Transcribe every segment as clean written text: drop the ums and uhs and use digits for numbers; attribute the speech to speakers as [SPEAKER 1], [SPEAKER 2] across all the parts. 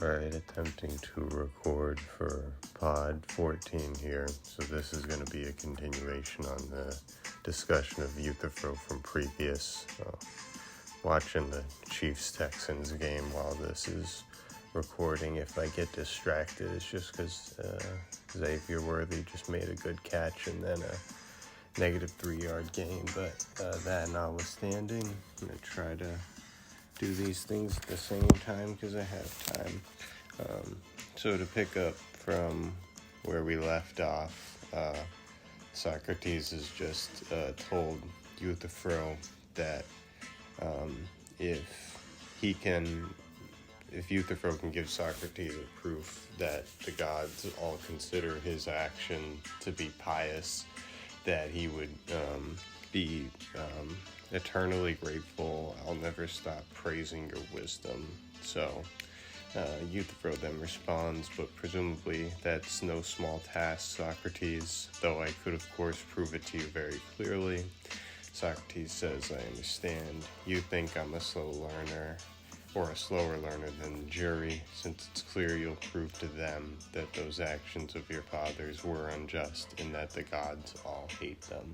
[SPEAKER 1] Alright, attempting to record for Pod14 here. So this is going to be a continuation on the discussion of Euthyphro from previous. Watching the Chiefs-Texans game while this is recording. If I get distracted, it's just because Xavier Worthy just made a good catch and then a negative 3-yard gain. But that notwithstanding, I'm going to try to do these things at the same time because I have time. So to pick up from where we left off, Socrates has just told Euthyphro that if Euthyphro can give Socrates a proof that the gods all consider his action to be pious, that he would be eternally grateful. I'll never stop praising your wisdom. So Euthyphro then responds, but presumably that's no small task, Socrates, though I could of course prove it to you very clearly. Socrates says, I understand. You think I'm a slow learner, or a slower learner than the jury, since it's clear you'll prove to them that those actions of your fathers were unjust and that the gods all hate them.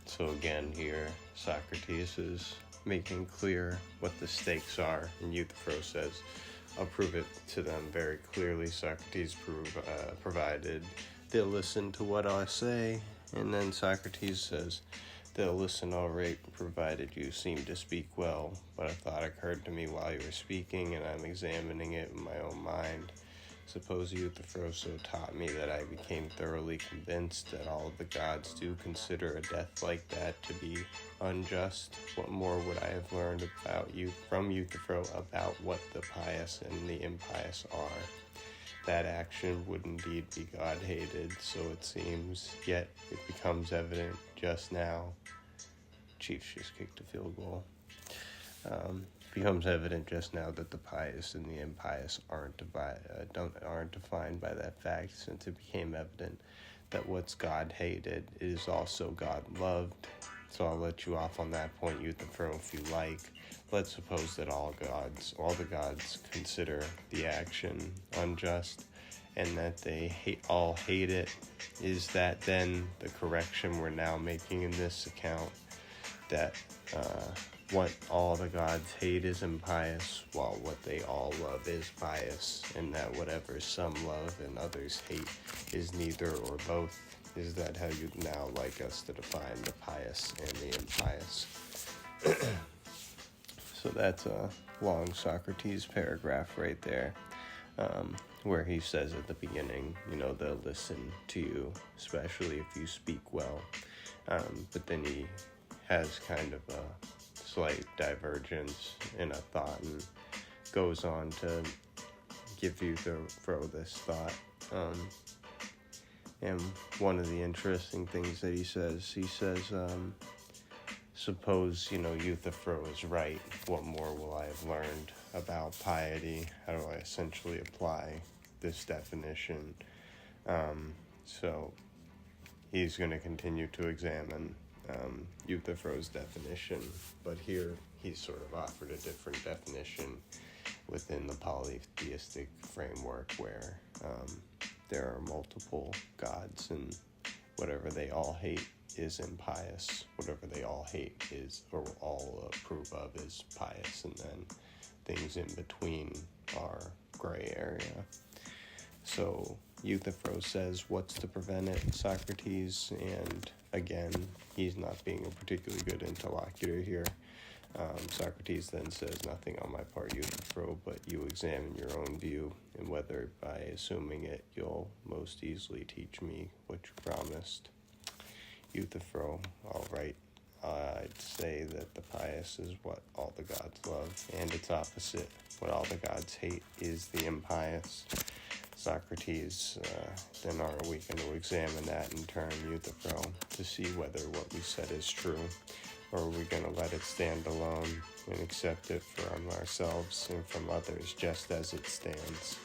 [SPEAKER 1] So again here, Socrates is making clear what the stakes are, and Euthyphro says, I'll prove it to them very clearly. Socrates provided they'll listen to what I say, and then Socrates says, they'll listen all right, provided you seem to speak well, but a thought occurred to me while you were speaking, and I'm examining it in my own mind. Suppose Euthyphro so taught me that I became thoroughly convinced that all of the gods do consider a death like that to be unjust. What more would I have learned from Euthyphro about what the pious and the impious are? That action would indeed be God-hated, so it seems, yet it becomes evident just now. Chiefs just kicked a field goal. Becomes evident just now that the pious and the impious aren't defined by that fact, since it became evident that what's God-hated is also God-loved. So I'll let you off on that point, Euthyphro, if you like. Let's suppose that all the gods consider the action unjust, and that they all hate it. Is that then the correction we're now making in this account? That what all the gods hate is impious, while what they all love is pious, and that whatever some love and others hate is neither or both. Is that how you'd now like us to define the pious and the impious? So that's a long Socrates paragraph right there, where he says at the beginning, they'll listen to you, especially if you speak well. But then he has kind of a slight divergence in a thought and goes on to give Euthyphro this thought. And one of the interesting things that he says, suppose, Euthyphro is right. What more will I have learned about piety? How do I essentially apply this definition? So he's going to continue to examine Euthyphro's definition, but here he's sort of offered a different definition within the polytheistic framework where there are multiple gods, and whatever they all hate is impious. Whatever they all hate is, or all approve of, is pious, and then things in between are gray area. So Euthyphro says, what's to prevent it, Socrates? And again, he's not being a particularly good interlocutor here. Socrates then says, nothing on my part, Euthyphro, but you examine your own view, and whether by assuming it you'll most easily teach me what you promised. Euthyphro, all right, I'd say that the pious is what all the gods love, and its opposite, what all the gods hate, is the impious. Socrates, then are we going to examine that in turn, Euthyphro, to see whether what we said is true, or are we going to let it stand alone and accept it from ourselves and from others just as it stands?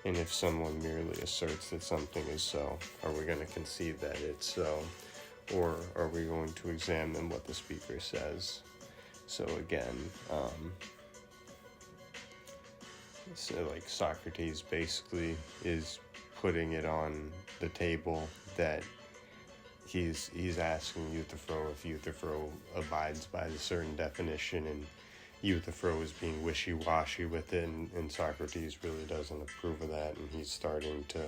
[SPEAKER 1] And if someone merely asserts that something is so, are we going to concede that it's so, or are we going to examine what the speaker says? So again, So, like, Socrates basically is putting it on the table that he's asking Euthyphro if Euthyphro abides by a certain definition, and Euthyphro is being wishy-washy with it, and Socrates really doesn't approve of that, and he's starting to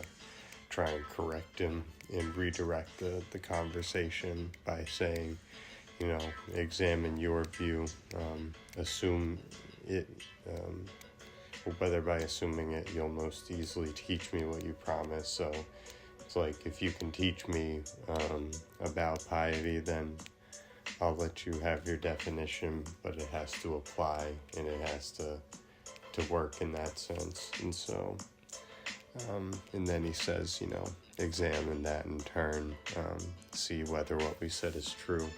[SPEAKER 1] try and correct him and redirect the conversation by saying, examine your view, assume it, whether by assuming it you'll most easily teach me what you promise. So it's like, if you can teach me about piety, then I'll let you have your definition, but it has to apply and it has to work in that sense. And so, and then he says, examine that in turn, see whether what we said is true.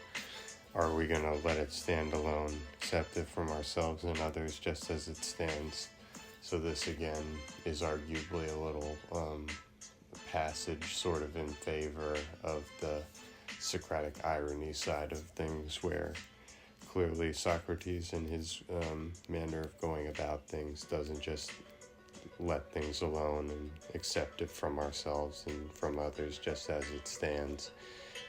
[SPEAKER 1] Are we going to let it stand alone, accept it from ourselves and others just as it stands? So this again is arguably a little passage sort of in favor of the Socratic irony side of things, where clearly Socrates in his manner of going about things doesn't just let things alone and accept it from ourselves and from others just as it stands.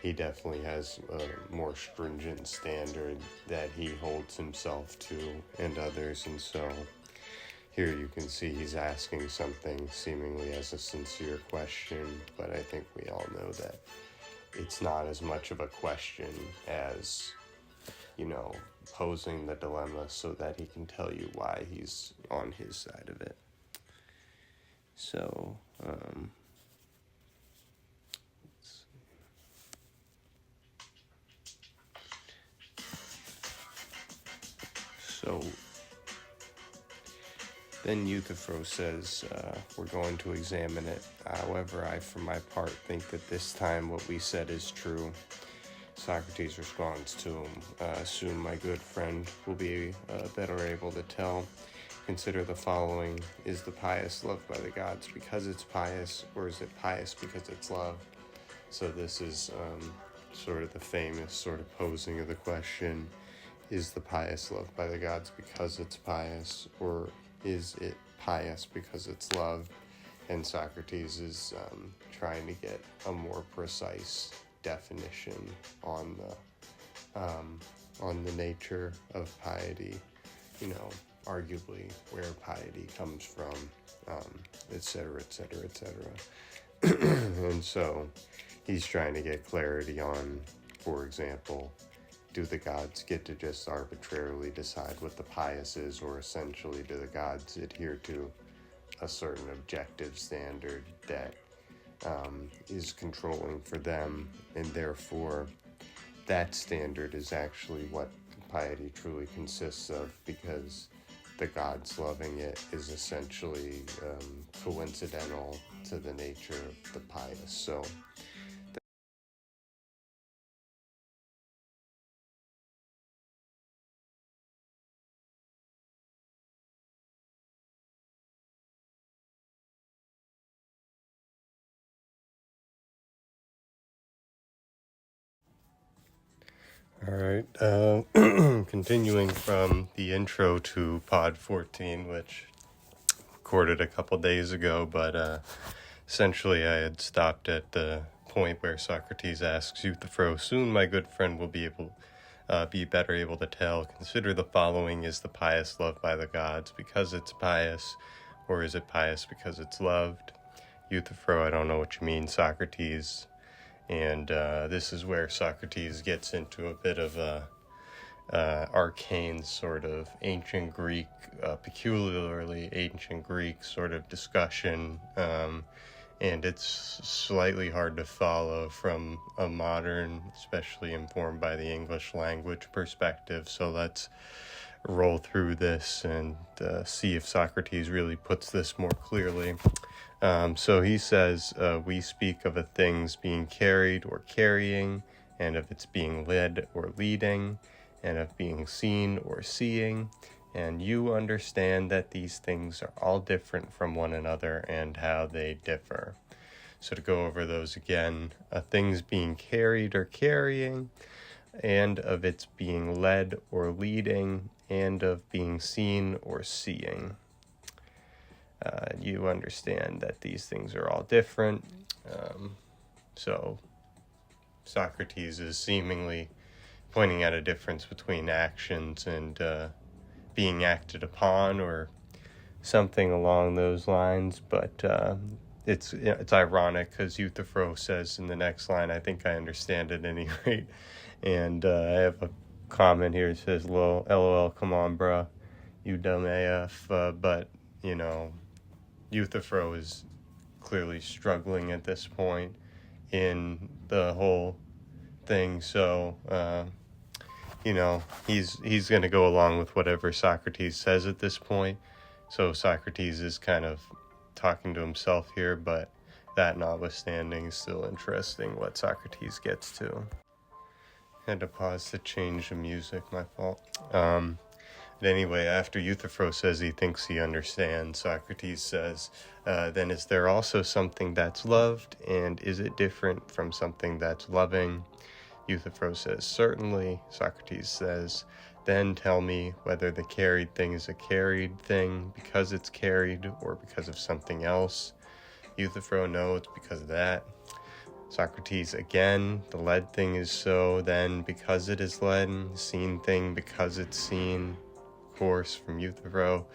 [SPEAKER 1] He definitely has a more stringent standard that he holds himself to and others, and so here you can see he's asking something seemingly as a sincere question, but I think we all know that it's not as much of a question as, posing the dilemma so that he can tell you why he's on his side of it. So, then Euthyphro says, we're going to examine it. However, I, for my part, think that this time what we said is true. Socrates responds to him, soon my good friend will be better able to tell. Consider the following. Is the pious loved by the gods because it's pious, or is it pious because it's loved? So this is sort of the famous sort of posing of the question, is the pious loved by the gods because it's pious, or is it pious because it's loved? And Socrates is trying to get a more precise definition on the nature of piety, arguably where piety comes from, etc., etc., etc. And so he's trying to get clarity on, for example, do the gods get to just arbitrarily decide what the pious is, or essentially do the gods adhere to a certain objective standard that is controlling for them, and therefore that standard is actually what piety truly consists of, because the gods loving it is essentially coincidental to the nature of the pious. So all right, continuing from the intro to Pod14, which recorded a couple days ago, but essentially I had stopped at the point where Socrates asks Euthyphro, soon my good friend will be better able to tell. Consider the following, is the pious loved by the gods because it's pious, or is it pious because it's loved? Euthyphro, I don't know what you mean, Socrates. And this is where Socrates gets into a bit of a arcane sort of ancient Greek, peculiarly ancient Greek sort of discussion, and it's slightly hard to follow from a modern, especially informed by the English language perspective. So let's roll through this and see if Socrates really puts this more clearly. So he says, we speak of a thing's being carried or carrying, and of its being led or leading, and of being seen or seeing, and you understand that these things are all different from one another and how they differ. So to go over those again, a thing's being carried or carrying, and of its being led or leading, and of being seen or seeing. you understand that these things are all different. So Socrates is seemingly pointing out a difference between actions and being acted upon, or something along those lines. But it's ironic because Euthyphro says in the next line, I think I understand at any rate. And I have a comment here that says, LOL, come on, bruh, you dumb AF. But, Euthyphro is clearly struggling at this point in the whole thing. So, he's going to go along with whatever Socrates says at this point. So Socrates is kind of talking to himself here, but that notwithstanding, is still interesting what Socrates gets to. Had to pause to change the music, my fault. But anyway, after Euthyphro says he thinks he understands, Socrates says, then is there also something that's loved, and is it different from something that's loving? Euthyphro says, certainly. Socrates says, then tell me whether the carried thing is a carried thing because it's carried or because of something else. Euthyphro, no, it's because of that. Socrates, again, the led thing is so, then because it is led, seen thing because it's seen. Of course, from Euthyphro.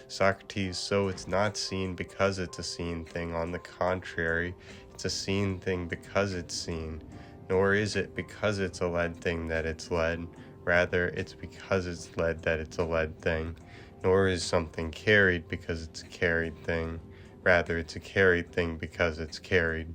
[SPEAKER 1] Socrates, so it's not seen because it's a seen thing. On the contrary, it's a seen thing because it's seen. Nor is it because it's a led thing that it's led. Rather, it's because it's led that it's a led thing. Nor is something carried because it's a carried thing. Rather, it's a carried thing because it's carried.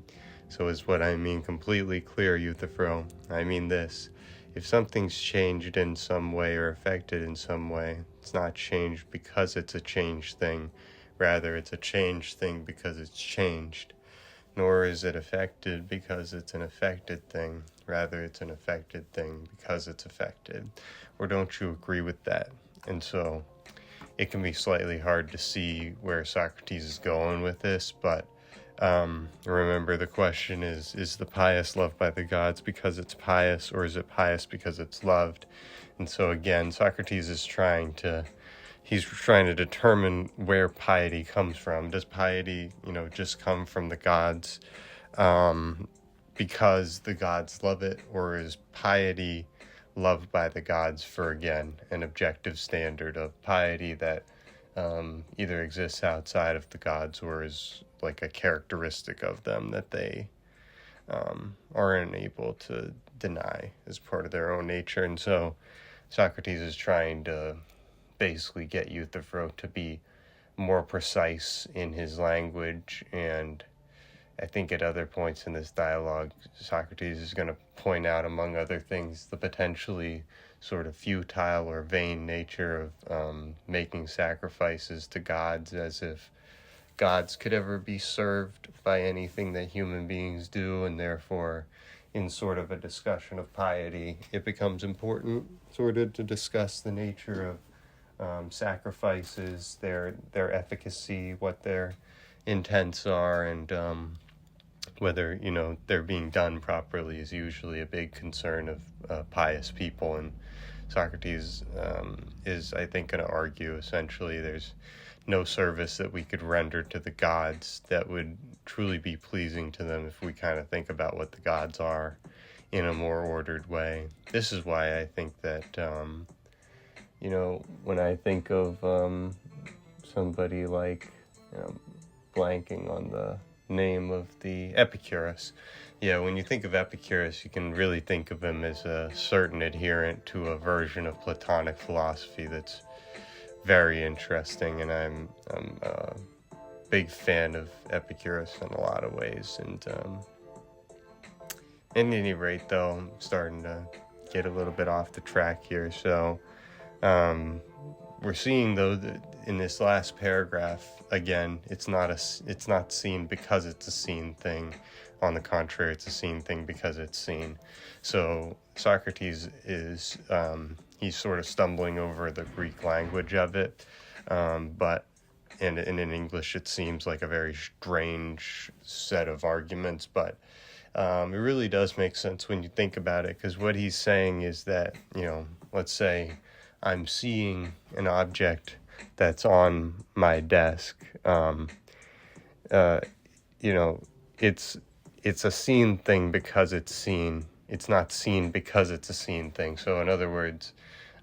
[SPEAKER 1] So is what I mean completely clear, Euthyphro? I mean this. If something's changed in some way or affected in some way, it's not changed because it's a changed thing. Rather, it's a changed thing because it's changed. Nor is it affected because it's an affected thing. Rather, it's an affected thing because it's affected. Or don't you agree with that? And so it can be slightly hard to see where Socrates is going with this, but remember the question is the pious loved by the gods because it's pious, or is it pious because it's loved? And so again, Socrates is trying to determine where piety comes from. Does piety, just come from the gods because the gods love it, or is piety loved by the gods for, again, an objective standard of piety that either exists outside of the gods or is like a characteristic of them that they are unable to deny as part of their own nature? And so Socrates is trying to basically get Euthyphro to be more precise in his language, and I think at other points in this dialogue, Socrates is going to point out, among other things, the potentially sort of futile or vain nature of making sacrifices to gods, as if gods could ever be served by anything that human beings do, and therefore, in sort of a discussion of piety, it becomes important sort of to discuss the nature of sacrifices, their efficacy, what their intents are, and whether they're being done properly is usually a big concern of pious people. And Socrates is, I think, going to argue essentially there's no service that we could render to the gods that would truly be pleasing to them if we kind of think about what the gods are in a more ordered way. This is why I think that when I think of somebody like, blanking on the name of the Epicurus. Yeah, when you think of Epicurus, you can really think of him as a certain adherent to a version of Platonic philosophy that's very interesting, and I'm a big fan of Epicurus in a lot of ways. And at any rate, though, I'm starting to get a little bit off the track here, so we're seeing, though, that in this last paragraph, again, it's not seen because it's a seen thing. On the contrary, it's a seen thing because it's seen. So Socrates is he's sort of stumbling over the Greek language of it, but in English it seems like a very strange set of arguments, but it really does make sense when you think about it, because what he's saying is that, let's say I'm seeing an object that's on my desk. You know, it's a seen thing because it's seen. It's not seen because it's a seen thing. So in other words,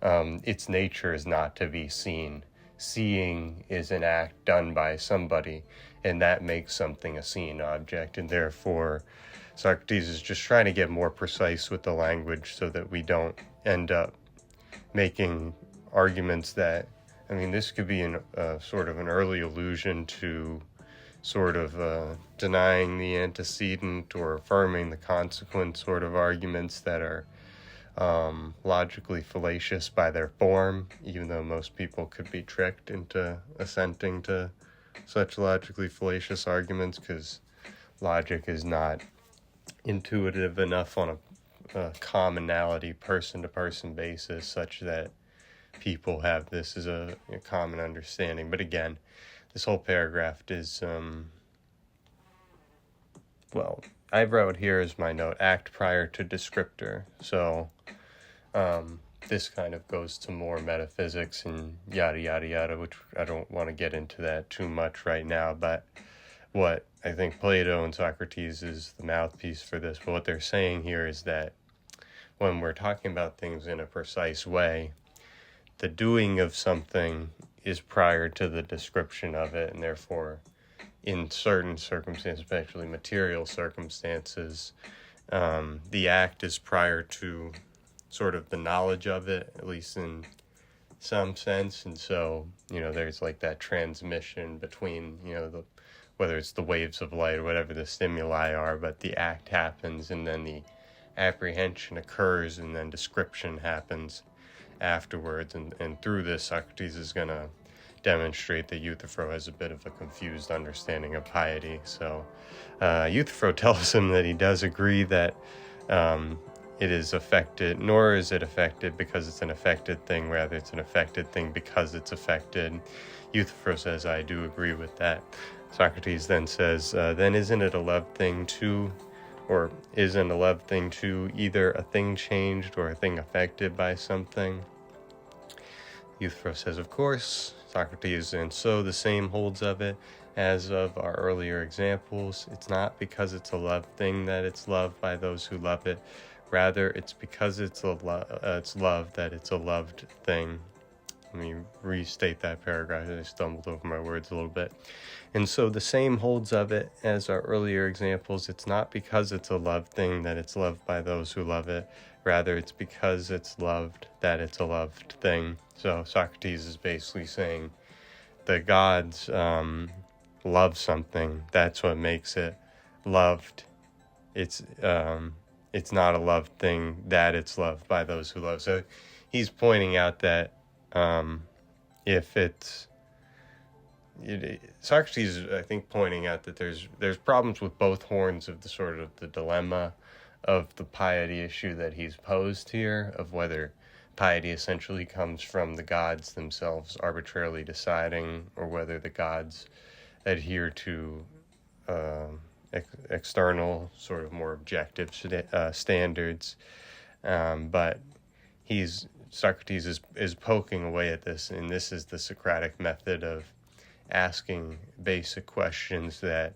[SPEAKER 1] its nature is not to be seen. Seeing is an act done by somebody, and that makes something a seen object. And therefore, Socrates is just trying to get more precise with the language so that we don't end up making arguments that, I mean, this could be sort of an early allusion to sort of denying the antecedent or affirming the consequent sort of arguments that are logically fallacious by their form, even though most people could be tricked into assenting to such logically fallacious arguments, because logic is not intuitive enough on a commonality person-to-person basis such that people have this as a common understanding. But again, this whole paragraph is, well, I wrote here as my note, act prior to descriptor. So this kind of goes to more metaphysics and yada, yada, yada, which I don't want to get into that too much right now. But what I think Plato and Socrates is the mouthpiece for this. But what they're saying here is that when we're talking about things in a precise way, the doing of something is prior to the description of it, and therefore in certain circumstances, especially material circumstances, the act is prior to sort of the knowledge of it, at least in some sense. And so, there's like that transmission between, whether it's the waves of light or whatever the stimuli are, but the act happens and then the apprehension occurs and then description happens afterwards. And through this, Socrates is going to demonstrate that Euthyphro has a bit of a confused understanding of piety. So Euthyphro tells him that he does agree that it is affected, nor is it affected because it's an affected thing, rather it's an affected thing because it's affected. Euthyphro says, I do agree with that. Socrates then says, then isn't it a love thing too, or isn't a love thing too either a thing changed or a thing affected by something? Euthyphro says, of course. Socrates, and so the same holds of it as of our earlier examples. It's not because it's a loved thing that it's loved by those who love it. Rather, it's because it's loved that it's a loved thing. Let me restate that paragraph. I stumbled over my words a little bit. And so the same holds of it as our earlier examples. It's not because it's a loved thing that it's loved by those who love it. Rather, it's because it's loved that it's a loved thing. So Socrates is basically saying the gods love something. That's what makes it loved. It's not a loved thing that it's loved by those who love. So he's pointing out that Socrates is, I think, pointing out that there's problems with both horns of the sort of the dilemma of the piety issue that he's posed here, of whether piety essentially comes from the gods themselves arbitrarily deciding, or whether the gods adhere to external, sort of more objective standards. But Socrates is poking away at this, and this is the Socratic method of asking basic questions that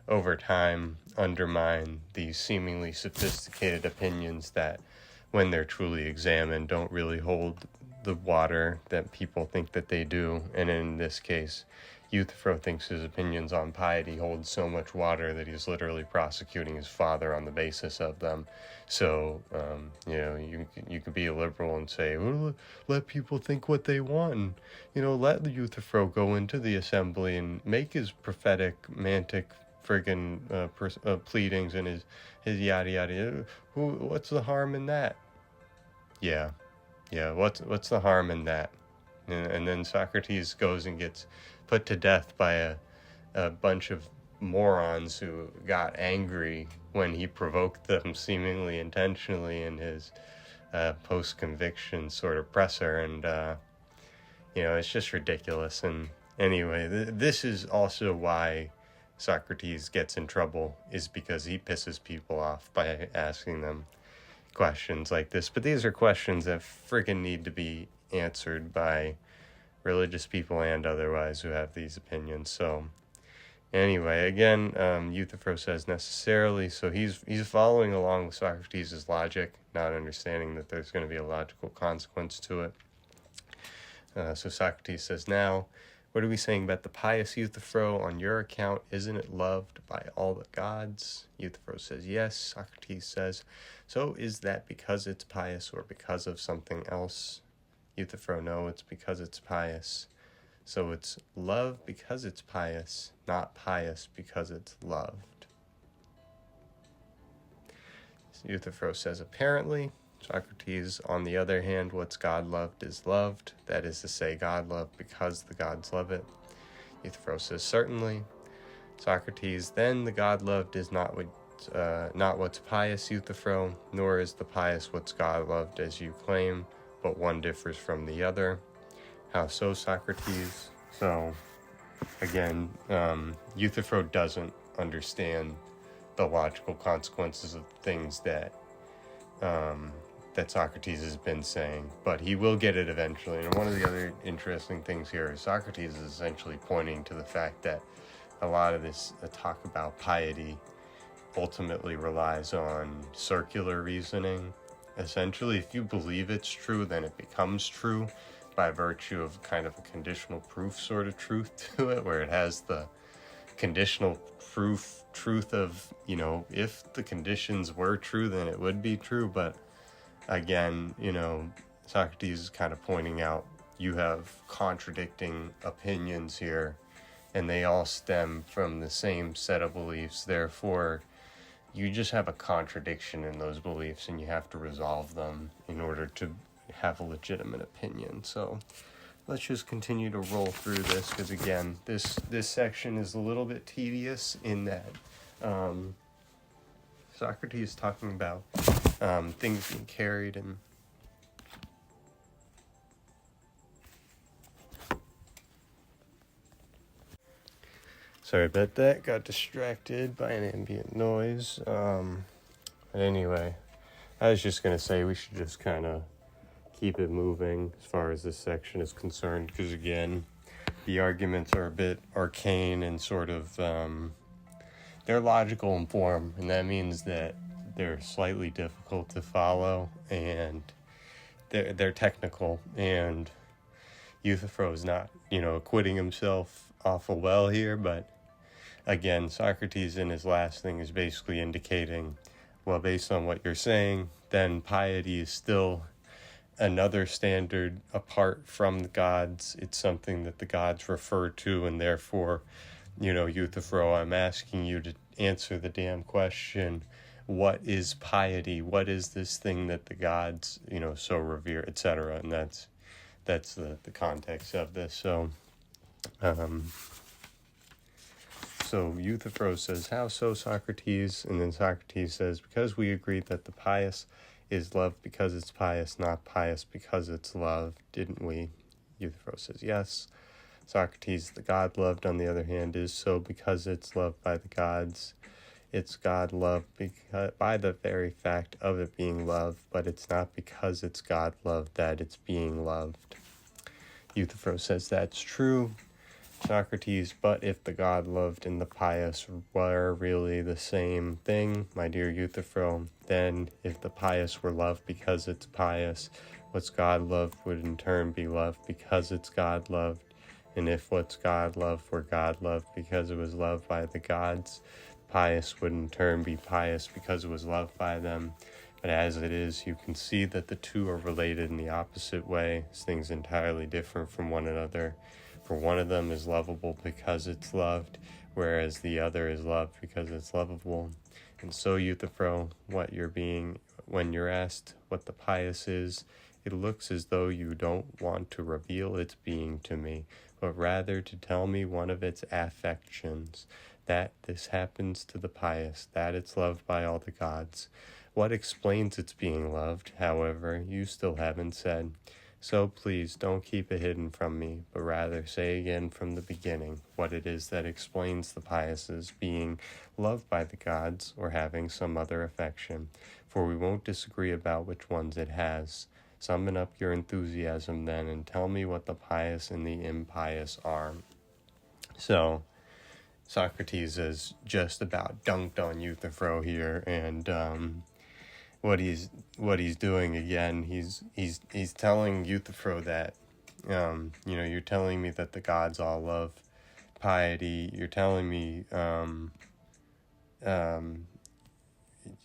[SPEAKER 1] over time undermine these seemingly sophisticated opinions that, when they're truly examined, don't really hold the water that people think that they do. And in this case, Euthyphro thinks his opinions on piety hold so much water that he's literally prosecuting his father on the basis of them. So, you could be a liberal and say, well, let people think what they want. And, let Euthyphro go into the assembly and make his prophetic, mantic, friggin' pleadings and his yada yada. What's the harm in that? Yeah. What's the harm in that? And then Socrates goes and gets put to death by a bunch of morons who got angry when he provoked them seemingly intentionally in his post-conviction sort of presser. And it's just ridiculous. And anyway, this is also why Socrates gets in trouble, is because he pisses people off by asking them questions like this. But these are questions that friggin' need to be answered by religious people and otherwise who have these opinions. So anyway, again, Euthyphro says necessarily, so he's following along with Socrates' logic, not understanding that there's going to be a logical consequence to it. So Socrates says, now, what are we saying about the pious Euthyphro? On your account, isn't it loved by all the gods? Euthyphro says, yes. Socrates says, so is that because it's pious or because of something else? Euthyphro, no, it's because it's pious. So it's love because it's pious, not pious because it's loved. Euthyphro says, apparently. Socrates, on the other hand, what's God loved is loved. That is to say, God loved because the gods love it. Euthyphro says, certainly. Socrates, then the God loved is not what's pious, Euthyphro, nor is the pious what's God loved as you claim, but one differs from the other. How so, Socrates? So, again, Euthyphro doesn't understand the logical consequences of things that Socrates has been saying, but he will get it eventually. And one of the other interesting things here is Socrates is essentially pointing to the fact that a lot of this talk about piety ultimately relies on circular reasoning. Essentially, if you believe it's true, then it becomes true by virtue of kind of a conditional proof sort of truth to it, where it has the conditional truth of, if the conditions were true, then it would be true. But again, Socrates is kind of pointing out you have contradicting opinions here, and they all stem from the same set of beliefs. Therefore, you just have a contradiction in those beliefs, and you have to resolve them in order to have a legitimate opinion. So let's just continue to roll through this, because again, this section is a little bit tedious in that Socrates is talking about things being carried and sorry about that, got distracted by an ambient noise. But anyway, I was just going to say we should just kind of keep it moving as far as this section is concerned, because again, the arguments are a bit arcane and sort of they're logical in form, and that means that they're slightly difficult to follow, and they're technical, and Euthyphro is not, acquitting himself awful well here. But again, Socrates in his last thing is basically indicating, well, based on what you're saying, then piety is still another standard apart from the gods. It's something that the gods refer to, and therefore, Euthyphro, I'm asking you to answer the damn question. What is piety? What is this thing that the gods, so revere, etc.? And that's the context of this. So Euthyphro says, how so, Socrates? And then Socrates says, because we agreed that the pious is loved because it's pious, not pious because it's loved, didn't we? Euthyphro says, yes. Socrates, the God loved, on the other hand, is so because it's loved by the gods. It's God loved by the very fact of it being loved, but it's not because it's God loved that it's being loved. Euthyphro says that's true. Socrates, but if the God loved and the pious were really the same thing, my dear Euthyphro, then if the pious were loved because it's pious, what's God loved would in turn be loved because it's God loved. And if what's God loved were God loved because it was loved by the gods, pious would in turn be pious because it was loved by them. But as it is, you can see that the two are related in the opposite way, as things entirely different from one another. For one of them is lovable because it's loved, whereas the other is loved because it's lovable. And so, Euthyphro, when you're asked what the pious is, it looks as though you don't want to reveal its being to me, but rather to tell me one of its affections, that this happens to the pious, that it's loved by all the gods. What explains its being loved, however, you still haven't said. So please don't keep it hidden from me, but rather say again from the beginning what it is that explains the pious's being loved by the gods or having some other affection, for we won't disagree about which ones it has. Summon up your enthusiasm then, and tell me what the pious and the impious are. So, Socrates has just about dunked on Euthyphro here, and what he's doing again, he's telling Euthyphro that, you're telling me that the gods all love piety. You're telling me,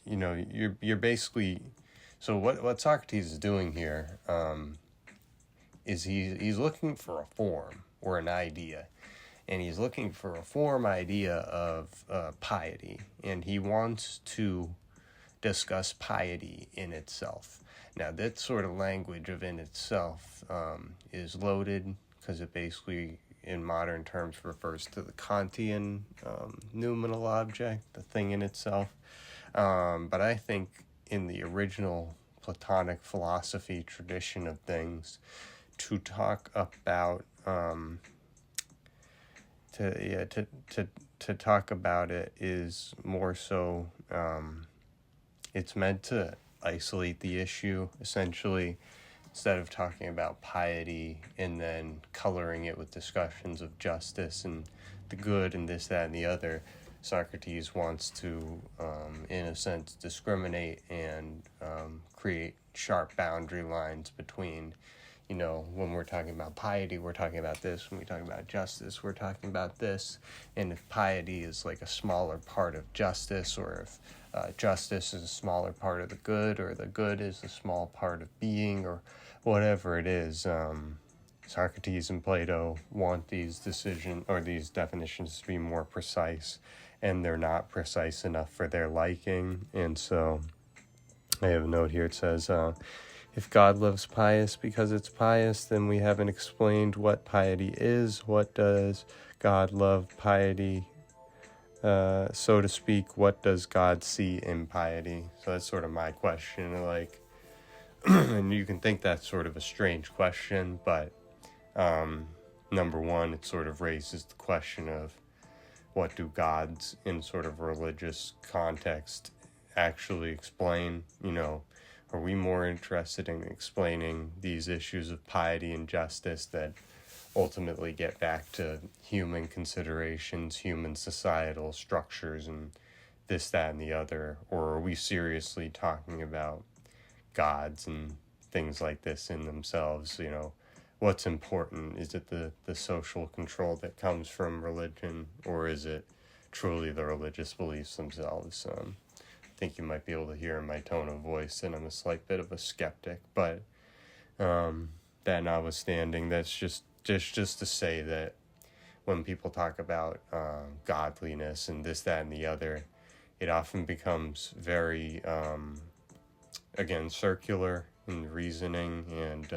[SPEAKER 1] you're basically. So what Socrates is doing here, is he's looking for a form or an idea. And he's looking for a form idea of piety. And he wants to discuss piety in itself. Now, that sort of language of in itself is loaded, because it basically, in modern terms, refers to the Kantian noumenal object, the thing in itself. But I think in the original Platonic philosophy tradition of things, to talk about to talk about it is more so, it's meant to isolate the issue, essentially, instead of talking about piety and then coloring it with discussions of justice and the good and this, that, and the other. Socrates wants to, in a sense, discriminate and create sharp boundary lines between, when we're talking about piety, we're talking about this. When we talk about justice, we're talking about this. And if piety is like a smaller part of justice, or if justice is a smaller part of the good, or the good is a small part of being, or whatever it is, Socrates and Plato want these these definitions to be more precise, and they're not precise enough for their liking. And so I have a note here. It says, if God loves pious because it's pious, then we haven't explained what piety is. What does God love piety? So to speak, what does God see in piety? So that's sort of my question. And you can think that's sort of a strange question, but number one, it sort of raises the question of, what do gods in sort of religious context actually explain? Are we more interested in explaining these issues of piety and justice that ultimately get back to human considerations, human societal structures, and this, that, and the other? Or are we seriously talking about gods and things like this in themselves? What's important? Is it the social control that comes from religion, or is it truly the religious beliefs themselves? I think you might be able to hear in my tone of voice that I'm a slight bit of a skeptic, but that notwithstanding, that's just to say that when people talk about godliness and this, that, and the other, it often becomes very, again, circular in reasoning. And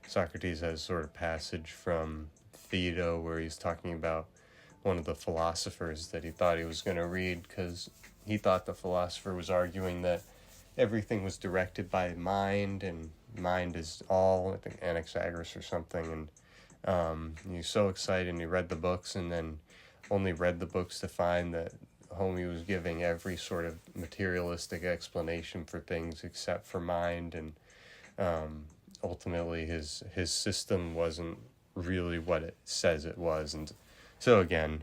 [SPEAKER 1] Socrates has sort of passage from Phaedo where he's talking about one of the philosophers that he thought he was going to read, because he thought the philosopher was arguing that everything was directed by mind, and mind is all, I think Anaxagoras or something, and he was so excited, and he read the books, and then only read the books to find that homie was giving every sort of materialistic explanation for things except for mind, and ultimately his system wasn't really what it says it was. And so again,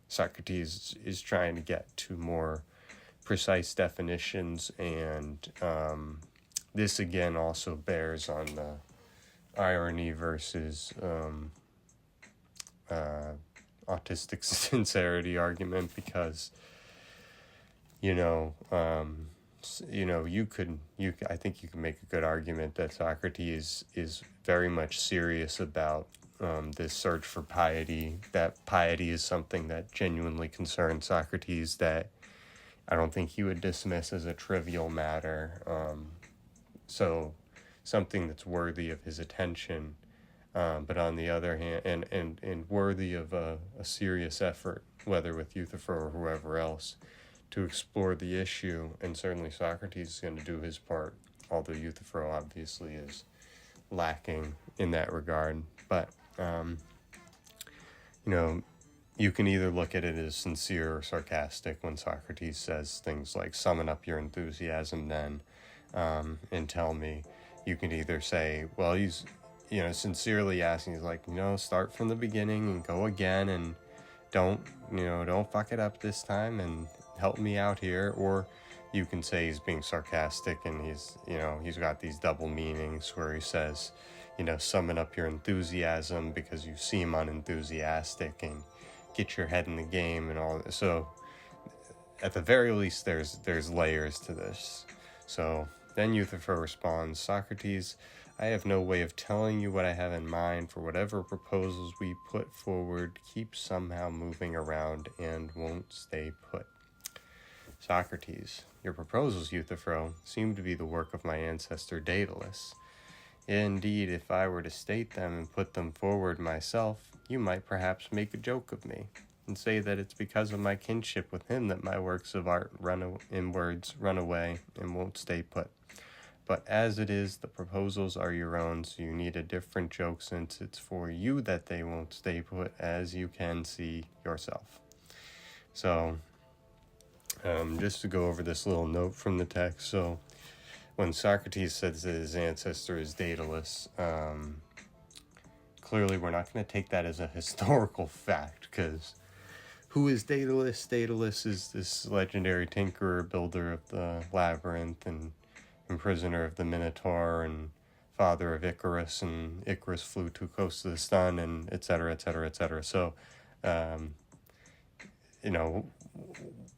[SPEAKER 1] Socrates is trying to get to more precise definitions, and this again also bears on the irony versus autistic sincerity argument, because I think you can make a good argument that Socrates is very much serious about this search for piety, that piety is something that genuinely concerns Socrates, that I don't think he would dismiss as a trivial matter. So something that's worthy of his attention, but on the other hand, and worthy of a serious effort, whether with Euthyphro or whoever else, to explore the issue. And certainly Socrates is going to do his part, although Euthyphro obviously is lacking in that regard. But you can either look at it as sincere or sarcastic when Socrates says things like, summon up your enthusiasm then. and tell me. You can either say, well, he's, sincerely asking, he's like, start from the beginning and go again, and don't fuck it up this time, and help me out here. Or you can say he's being sarcastic, and he's got these double meanings where he says, summon up your enthusiasm because you seem unenthusiastic, and get your head in the game and all. So at the very least, there's layers to this. So then Euthyphro responds, Socrates, I have no way of telling you what I have in mind, for whatever proposals we put forward keep somehow moving around and won't stay put. Socrates, your proposals, Euthyphro, seem to be the work of my ancestor Daedalus. Indeed, if I were to state them and put them forward myself, you might perhaps make a joke of me, and say that it's because of my kinship with him that my works of art run away and won't stay put. But as it is, the proposals are your own, so you need a different joke, since it's for you that they won't stay put, as you can see yourself. So, just to go over this little note from the text. So, when Socrates says that his ancestor is Daedalus, clearly we're not going to take that as a historical fact, because who is Daedalus? Daedalus is this legendary tinkerer, builder of the labyrinth, and imprisoner of the Minotaur, and father of Icarus, and Icarus flew too close to the sun, and et cetera, et cetera, et cetera. So,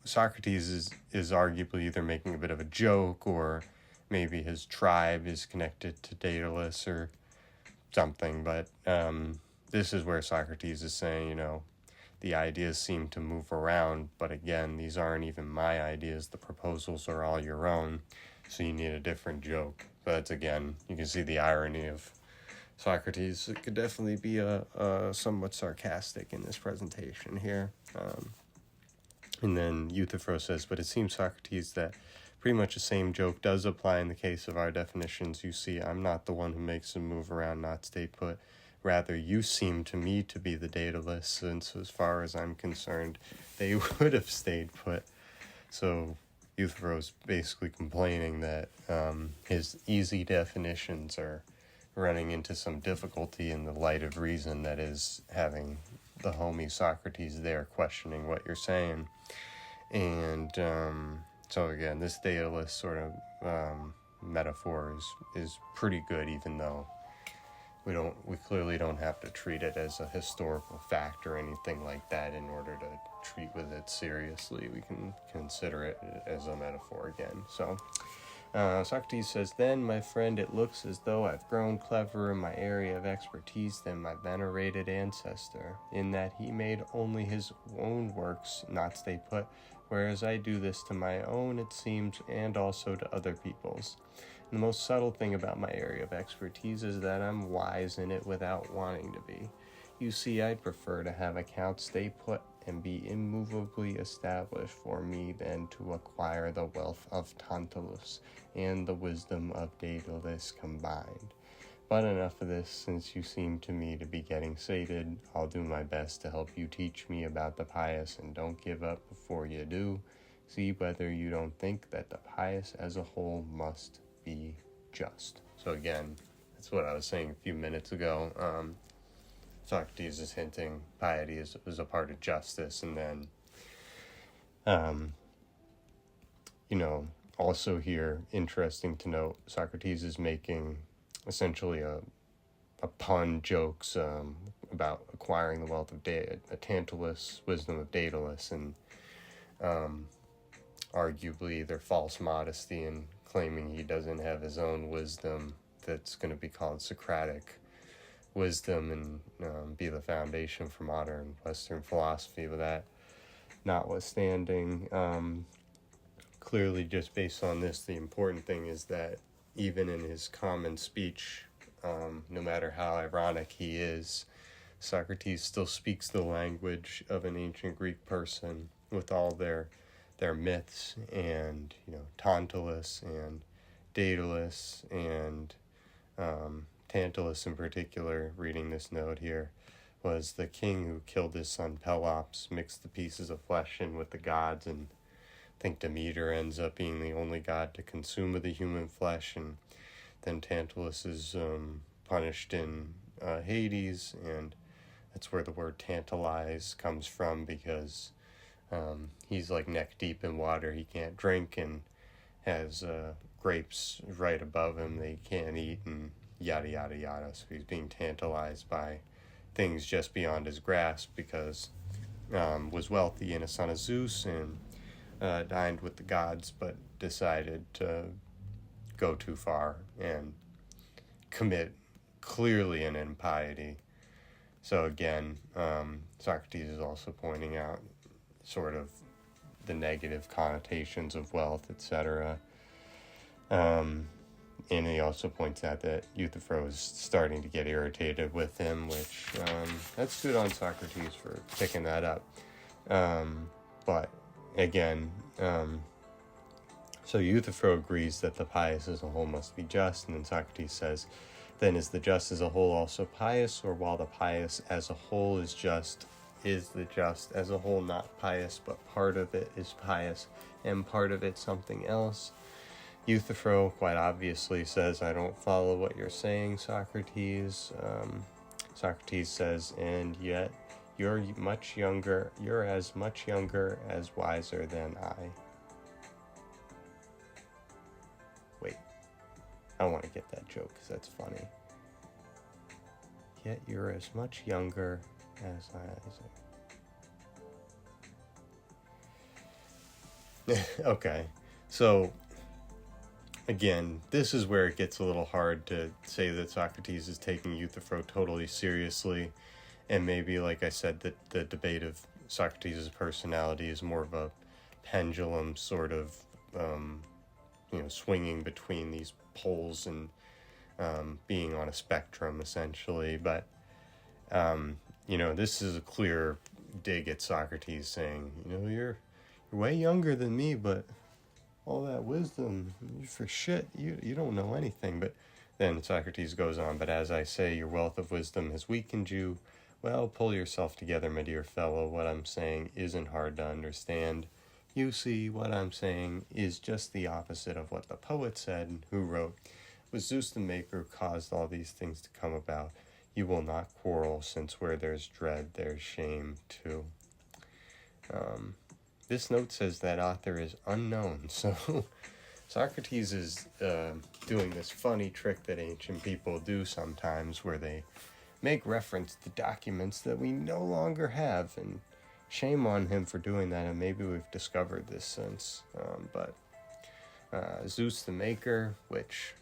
[SPEAKER 1] Socrates is arguably either making a bit of a joke, or maybe his tribe is connected to Daedalus or something. But this is where Socrates is saying, the ideas seem to move around, but again, these aren't even my ideas. The proposals are all your own. So you need a different joke. But again, you can see the irony of Socrates. It could definitely be a somewhat sarcastic in this presentation here. And then Euthyphro says, but it seems, Socrates, that pretty much the same joke does apply in the case of our definitions. You see, I'm not the one who makes them move around, not stay put. Rather, you seem to me to be the Daedalus, since as far as I'm concerned, they would have stayed put. So Euthyphro's basically complaining that his easy definitions are running into some difficulty in the light of reason, that is, having the homie Socrates there questioning what you're saying. And so again, this Daedalus sort of metaphor is pretty good, even though we clearly don't have to treat it as a historical fact or anything like that in order to treat with it seriously. We can consider it as a metaphor again. So Socrates says, then, my friend, it looks as though I've grown cleverer in my area of expertise than my venerated ancestor, in that he made only his own works not stay put, whereas I do this to my own, it seems, and also to other people's. And the most subtle thing about my area of expertise is that I'm wise in it without wanting to be. You see, I'd prefer to have accounts stay put and be immovably established for me than to acquire the wealth of Tantalus and the wisdom of Daedalus combined. But enough of this, since you seem to me to be getting sated. I'll do my best to help you teach me about the pious, and don't give up before you do. See whether you don't think that the pious as a whole must be just. So again, that's what I was saying a few minutes ago. Socrates is hinting piety is a part of justice, and then, also here, interesting to note, Socrates is making essentially a pun jokes about acquiring the wealth of Tantalus, wisdom of Daedalus, and arguably their false modesty in claiming he doesn't have his own wisdom that's going to be called Socratic wisdom and be the foundation for modern Western philosophy. But that notwithstanding, clearly just based on this, the important thing is that even in his common speech, no matter how ironic he is, Socrates still speaks the language of an ancient Greek person with all their myths, and Tantalus and Daedalus and Tantalus in particular, reading this note here, was the king who killed his son Pelops, mixed the pieces of flesh in with the gods, and think Demeter ends up being the only god to consume of the human flesh, and then Tantalus is punished in Hades, and that's where the word tantalize comes from, because he's like neck deep in water he can't drink, and has grapes right above him they can't eat, and yada yada yada. So he's being tantalized by things just beyond his grasp, because was wealthy and a son of Zeus, and dined with the gods, but decided to go too far and commit clearly an impiety. So again, Socrates is also pointing out sort of the negative connotations of wealth, etc. And he also points out that Euthyphro is starting to get irritated with him, which that's good on Socrates for picking that up. But again, so Euthyphro agrees that the pious as a whole must be just, and then Socrates says, then is the just as a whole also pious, or while the pious as a whole is just, is the just as a whole not pious, but part of it is pious and part of it something else? Euthyphro quite obviously says, I don't follow what you're saying, Socrates. Socrates says, and yet you're as much younger as wiser than I. Wait, I want to get that joke because that's funny. Yet you're as much younger as I. Okay, so again, this is where it gets a little hard to say that Socrates is taking Euthyphro totally seriously, and maybe, like I said, that the debate of Socrates' personality is more of a pendulum sort of, swinging between these poles and being on a spectrum, essentially. But, this is a clear dig at Socrates saying, you're way younger than me, but all that wisdom, for shit, you don't know anything. But then Socrates goes on, but as I say, your wealth of wisdom has weakened you. Well, pull yourself together, my dear fellow. What I'm saying isn't hard to understand. You see, what I'm saying is just the opposite of what the poet said, who wrote, was Zeus the maker who caused all these things to come about. You will not quarrel, since where there's dread, there's shame too. This note says that author is unknown, so Socrates is doing this funny trick that ancient people do sometimes, where they make reference to documents that we no longer have, and shame on him for doing that, and maybe we've discovered this since. But Zeus the maker, which,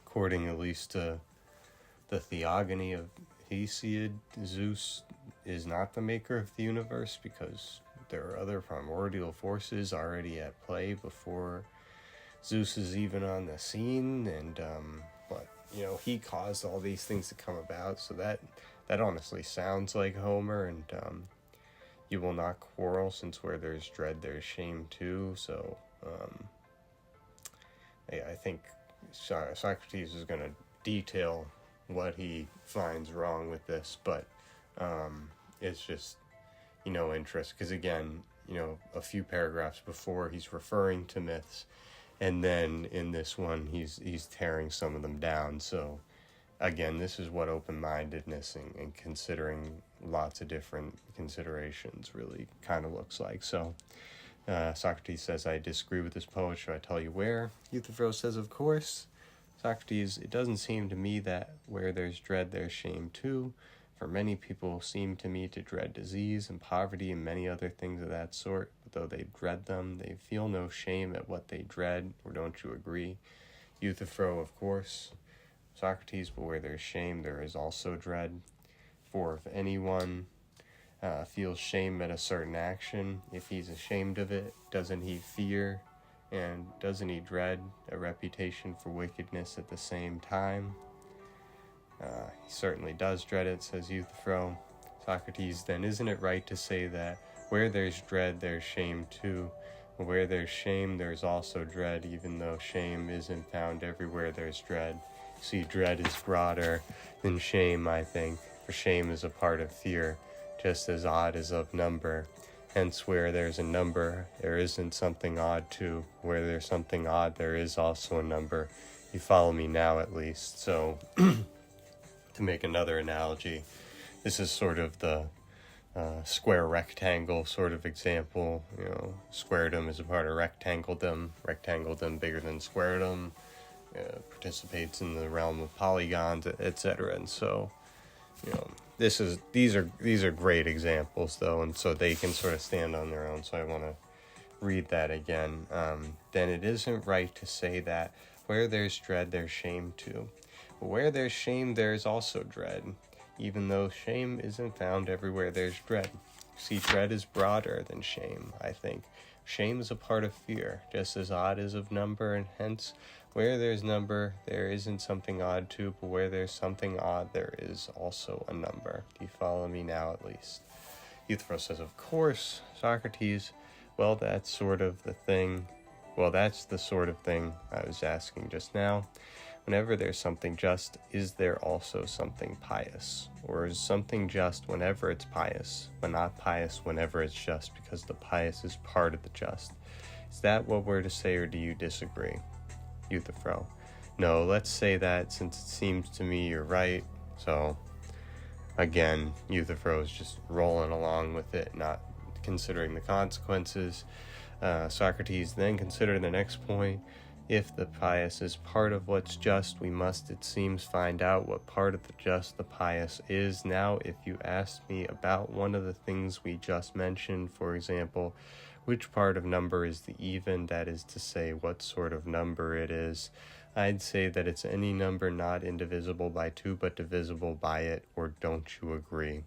[SPEAKER 1] according at least to the theogony of Hesiod, Zeus is not the maker of the universe, because there are other primordial forces already at play before Zeus is even on the scene, and but he caused all these things to come about. So that honestly sounds like Homer, and you will not quarrel, since where there's dread there's shame too. So I think Socrates is going to detail what he finds wrong with this, but it's just interest, because again, a few paragraphs before he's referring to myths, and then in this one he's tearing some of them down. So again, this is what open-mindedness and considering lots of different considerations really kind of looks like. So Socrates says, I disagree with this poet, should I tell you where? Euthyphro says, of course. Socrates, it doesn't seem to me that where there's dread there's shame too. For many people seem to me to dread disease and poverty and many other things of that sort, but though they dread them, they feel no shame at what they dread, or don't you agree? Euthyphro, of course. Socrates, but where there's shame, there is also dread. For if anyone feels shame at a certain action, if he's ashamed of it, doesn't he fear, and doesn't he dread a reputation for wickedness at the same time? He certainly does dread it, says Euthyphro. Socrates, then isn't it right to say that where there's dread, there's shame too? Where there's shame, there's also dread, even though shame isn't found everywhere there's dread. See, dread is broader than shame, I think, for shame is a part of fear, just as odd is of number, Hence, where there's a number, there isn't something odd too. Where there's something odd, there is also a number. You follow me now, at least. So, to make another analogy, this is sort of the square rectangle sort of example. Squaredom is a part of rectangledom. Rectangledom bigger than squaredom. Participates in the realm of polygons, etc. And so, these are great examples, though, and so they can sort of stand on their own. So I want to read that again. Then it isn't right to say that where there's dread, there's shame too. But where there's shame, there's also dread. Even though shame isn't found everywhere, there's dread. See, dread is broader than shame, I think. Shame is a part of fear, just as odd is of number, and hence, where there's number, there isn't something odd too, but where there's something odd, there is also a number. Do you follow me now, at least? Euthyphro says, of course, Socrates. Well, that's sort of the thing. Well, that's the sort of thing I was asking just now. Whenever there's something just, is there also something pious? Or is something just whenever it's pious, but not pious whenever it's just, because the pious is part of the just? Is that what we're to say, or do you disagree? Euthyphro: no, let's say that, since it seems to me you're right. So, again, Euthyphro is just rolling along with it, not considering the consequences. Socrates then considered the next point. If the pious is part of what's just, we must, it seems, find out what part of the just the pious is. Now, if you asked me about one of the things we just mentioned, for example, which part of number is the even, that is to say, what sort of number it is, I'd say that it's any number not indivisible by 2, but divisible by it, or don't you agree?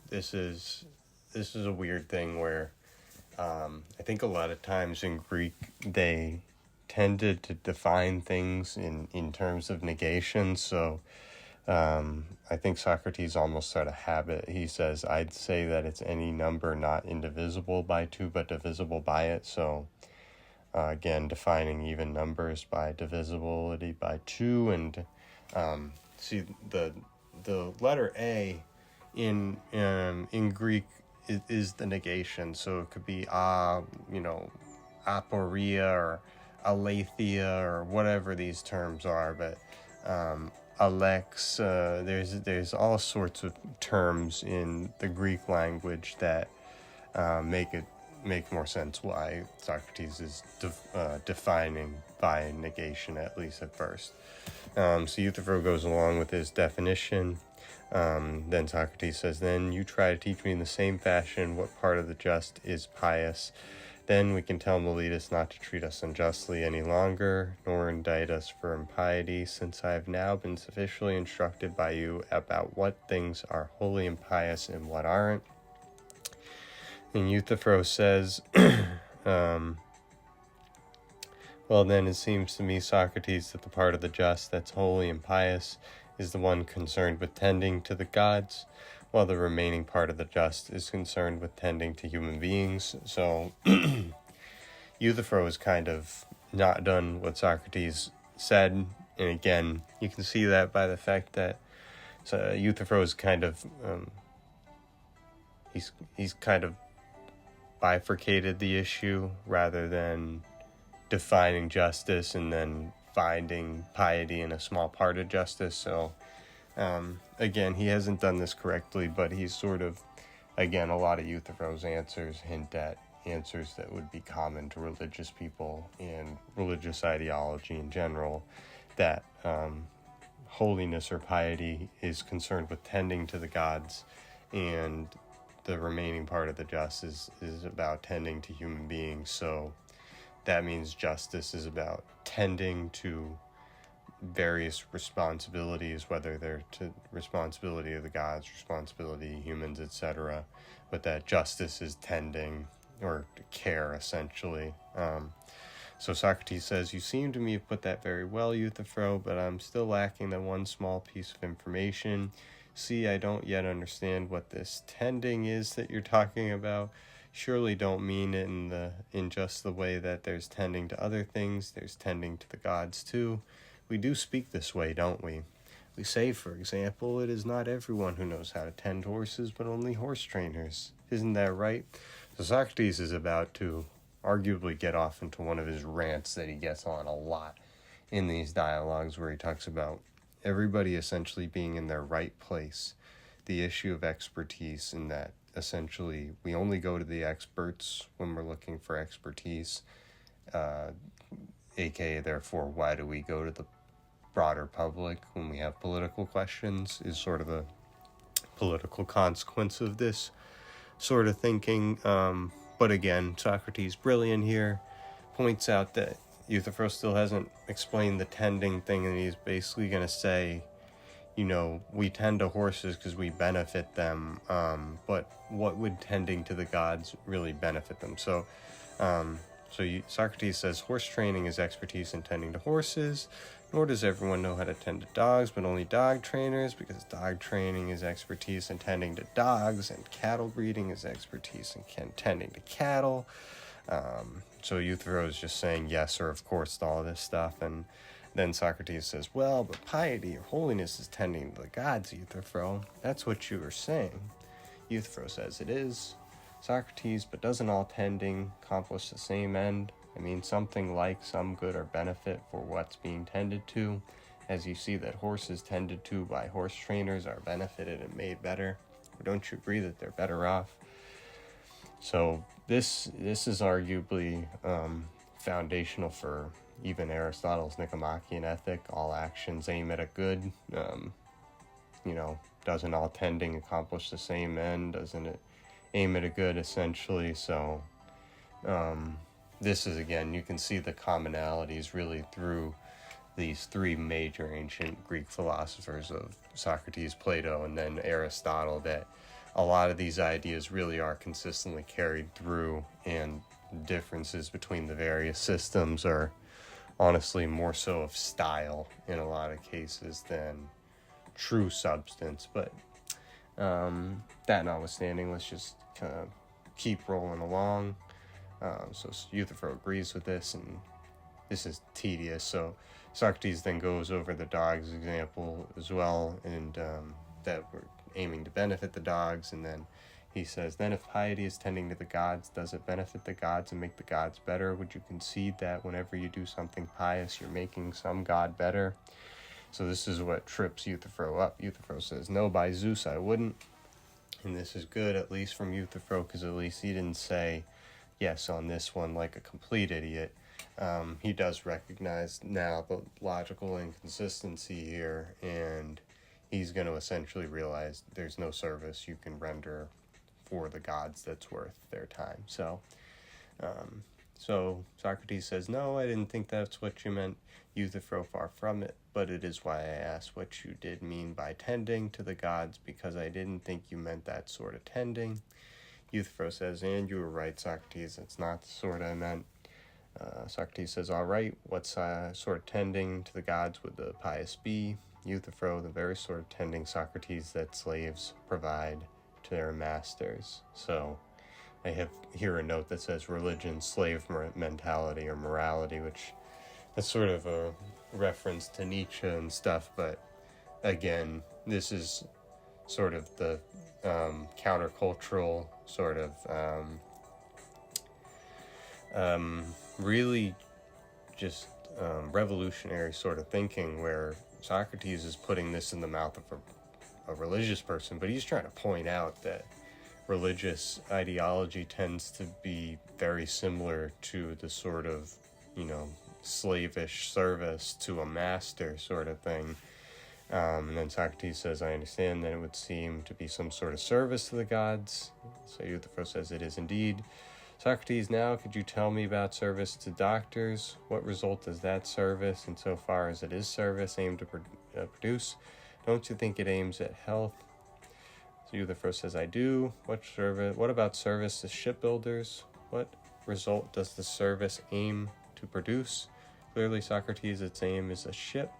[SPEAKER 1] This is a weird thing where I think a lot of times in Greek they tended to define things in terms of negation. So I think Socrates almost had a habit. He says, I'd say that it's any number not indivisible by 2, but divisible by it. So again, defining even numbers by divisibility by 2. And see, the letter A in Greek is the negation. So it could be aporia or aletheia or whatever these terms are. But alex, there's all sorts of terms in the Greek language that make more sense why Socrates is defining by negation, at least at first. So Euthyphro goes along with his definition. Then Socrates says, then you try to teach me in the same fashion what part of the just is pious. Then we can tell Miletus not to treat us unjustly any longer, nor indict us for impiety, since I have now been sufficiently instructed by you about what things are holy and pious and what aren't. And Euthyphro says, well, then it seems to me, Socrates, that the part of the just that's holy and pious is the one concerned with tending to the gods, while the remaining part of the just is concerned with tending to human beings. So Euthyphro has kind of not done what Socrates said, and again, you can see that by the fact that Euthyphro is kind of he's kind of bifurcated the issue rather than defining justice and then finding piety in a small part of justice. So again, he hasn't done this correctly, but he's sort of, again, a lot of Euthyphro's answers hint at answers that would be common to religious people and religious ideology in general, that holiness or piety is concerned with tending to the gods, and the remaining part of the just is about tending to human beings. So that means justice is about tending to various responsibilities, whether they're to responsibility of the gods, responsibility of humans, etc. But that justice is tending or care, essentially. So Socrates says, you seem to me to put that very well, Euthyphro, but I'm still lacking that one small piece of information. See, I don't yet understand what this tending is that you're talking about. Surely don't mean it in just the way that there's tending to other things, there's tending to the gods too. We do speak this way, don't we? We say, for example, it is not everyone who knows how to tend horses, but only horse trainers. Isn't that right? So Socrates is about to arguably get off into one of his rants that he gets on a lot in these dialogues, where he talks about everybody essentially being in their right place, the issue of expertise, in that essentially we only go to the experts when we're looking for expertise, aka therefore why do we go to the broader public when we have political questions, is sort of a political consequence of this sort of thinking. But again, Socrates, brilliant here, points out that Euthyphro still hasn't explained the tending thing, and he's basically going to say, we tend to horses because we benefit them, but what would tending to the gods really benefit them? So Socrates says, horse training is expertise in tending to horses, nor does everyone know how to tend to dogs, but only dog trainers, because dog training is expertise in tending to dogs, and cattle breeding is expertise in tending to cattle. So Euthyphro is just saying yes or of course to all this stuff, and then Socrates says, well, but piety or holiness is tending to the gods, Euthyphro. That's what you were saying. Euthyphro says it is, Socrates, but doesn't all tending accomplish the same end? I mean, something like some good or benefit for what's being tended to, as you see that horses tended to by horse trainers are benefited and made better. Or don't you agree that they're better off? So this is arguably foundational for even Aristotle's Nicomachean ethic. All actions aim at a good. Doesn't all tending accomplish the same end? Doesn't it aim at a good, essentially? So this is, again, you can see the commonalities really through these three major ancient Greek philosophers of Socrates, Plato, and then Aristotle, that a lot of these ideas really are consistently carried through, and differences between the various systems are honestly more so of style in a lot of cases than true substance. But that notwithstanding, let's just kind of keep rolling along. So Euthyphro agrees with this, and this is tedious. So Socrates then goes over the dogs example as well, and that we're aiming to benefit the dogs, and then he says, then if piety is tending to the gods, does it benefit the gods and make the gods better? Would you concede that whenever you do something pious, you're making some god better? So this is what trips Euthyphro up. Euthyphro says, no, by Zeus, I wouldn't. And this is good, at least from Euthyphro, because at least he didn't say yes on this one like a complete idiot. He does recognize now the logical inconsistency here, and he's going to essentially realize there's no service you can render for the gods that's worth their time. So Socrates says, no, I didn't think that's what you meant, Euthyphro, far from it, but it is why I asked what you did mean by tending to the gods, because I didn't think you meant that sort of tending. Euthyphro says, and you were right, Socrates, that's not the sort I meant. Socrates says, all right, what sort of tending to the gods would the pious be? Euthyphro, the very sort of tending, Socrates, that slaves provide to their masters. So I have here a note that says religion, slave mentality, or morality, which that's sort of a reference to Nietzsche and stuff, but again, this is sort of the countercultural sort of really just revolutionary sort of thinking, where Socrates is putting this in the mouth of a religious person, but he's trying to point out that religious ideology tends to be very similar to the sort of, slavish service to a master sort of thing. And then Socrates says, I understand that it would seem to be some sort of service to the gods. So Euthyphro says, it is indeed. Socrates, now could you tell me about service to doctors? What result does that service, insofar as it is service, aim to produce? Don't you think it aims at health? So Euthyphro says, I do. What about service to shipbuilders? What result does the service aim to produce? Clearly, Socrates, its aim is a ship.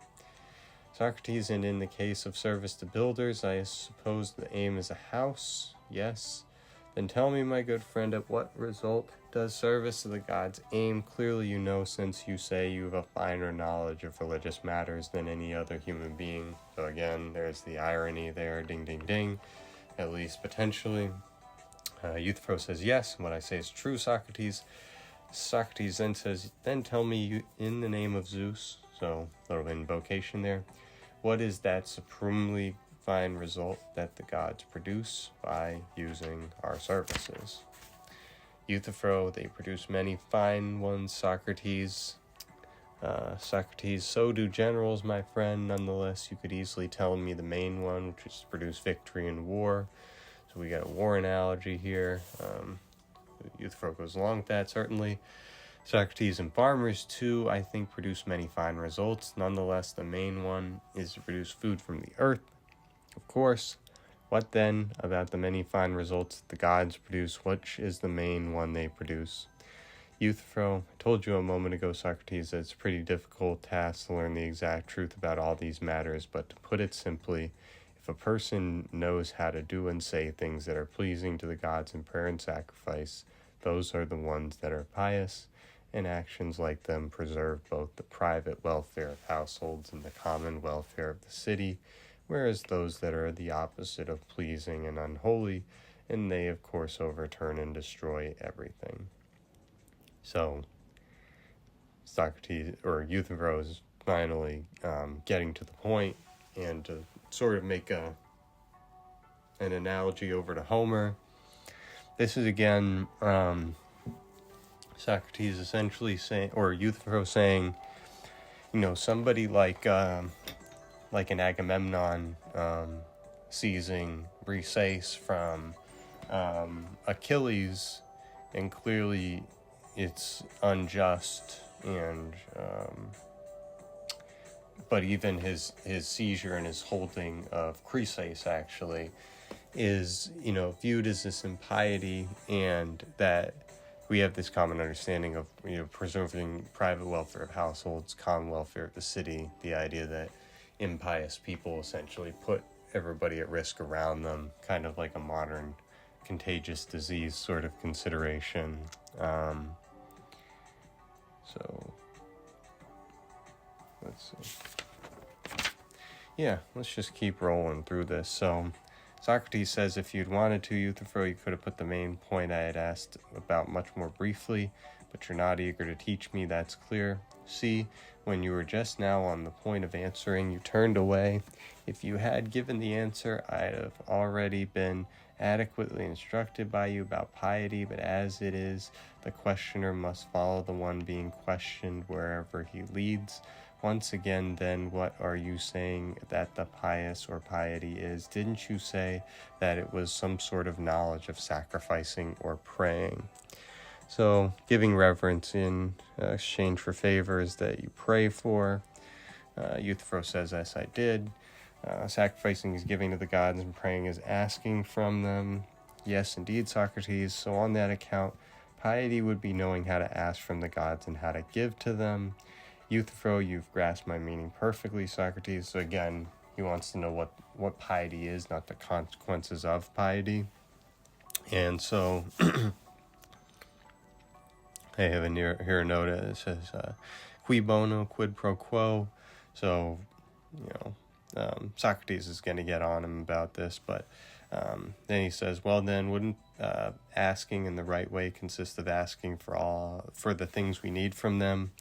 [SPEAKER 1] Socrates, and in the case of service to builders, I suppose the aim is a house. Yes. Then tell me, my good friend, at what result does service to the gods aim? Clearly you know, since you say you have a finer knowledge of religious matters than any other human being. So again, there's the irony there, ding, ding, ding, at least potentially. Euthyphro says, yes, and what I say is true, Socrates. Socrates then says, then tell me, in the name of Zeus, so a little invocation there, what is that supremely fine result that the gods produce by using our services? Euthyphro, they produce many fine ones, Socrates. Socrates, so do generals, my friend. Nonetheless, you could easily tell me the main one, which is to produce victory in war. So we got a war analogy here. Euthyphro goes along with that, certainly. Socrates, and farmers, too, I think, produce many fine results. Nonetheless, the main one is to produce food from the earth. Of course, what then about the many fine results the gods produce? Which is the main one they produce? Euthyphro, I told you a moment ago, Socrates, that it's a pretty difficult task to learn the exact truth about all these matters, but to put it simply, if a person knows how to do and say things that are pleasing to the gods in prayer and sacrifice, those are the ones that are pious, and actions like them preserve both the private welfare of households and the common welfare of the city, whereas those that are the opposite of pleasing and unholy, and they of course overturn and destroy everything. So Socrates, or Euthyphro, is finally getting to the point, and to sort of make an analogy over to Homer. This is again Socrates essentially saying, or Euthyphro saying, somebody like an Agamemnon seizing Briseis from Achilles, and clearly it's unjust, and but even his seizure and his holding of Chryseis actually is viewed as this impiety, and that we have this common understanding of preserving private welfare of households, common welfare of the city, the idea that impious people essentially put everybody at risk around them, kind of like a modern contagious disease sort of consideration. So let's see. Yeah, let's just keep rolling through this. So Socrates says, if you'd wanted to, Euthyphro, you could have put the main point I had asked about much more briefly, but you're not eager to teach me, that's clear. See, when you were just now on the point of answering, you turned away. If you had given the answer, I'd have already been adequately instructed by you about piety, but as it is, the questioner must follow the one being questioned wherever he leads. Once again, then, what are you saying that the pious or piety is? Didn't you say that it was some sort of knowledge of sacrificing or praying? So, giving reverence in exchange for favors that you pray for. Euthyphro says, yes, I did. Sacrificing is giving to the gods, and praying is asking from them. Yes, indeed, Socrates. So on that account, piety would be knowing how to ask from the gods and how to give to them. Euthyphro, you've grasped my meaning perfectly, Socrates. So again, he wants to know what piety is, not the consequences of piety. And so I have here a note that says, qui bono, quid pro quo. So, Socrates is going to get on him about this, but then he says, well then, wouldn't asking in the right way consist of asking for the things we need from them?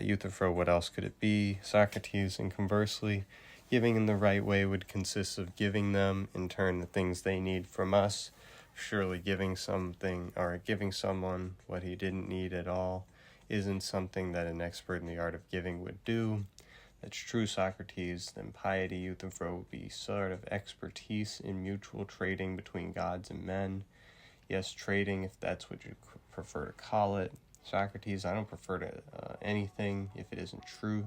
[SPEAKER 1] Euthyphro, what else could it be? Socrates, and conversely, giving in the right way would consist of giving them, in turn, the things they need from us. Surely giving someone what he didn't need at all isn't something that an expert in the art of giving would do. That's true, Socrates. Then piety, Euthyphro, would be sort of expertise in mutual trading between gods and men. Yes, trading, if that's what you prefer to call it. Socrates, I don't prefer to anything if it isn't true.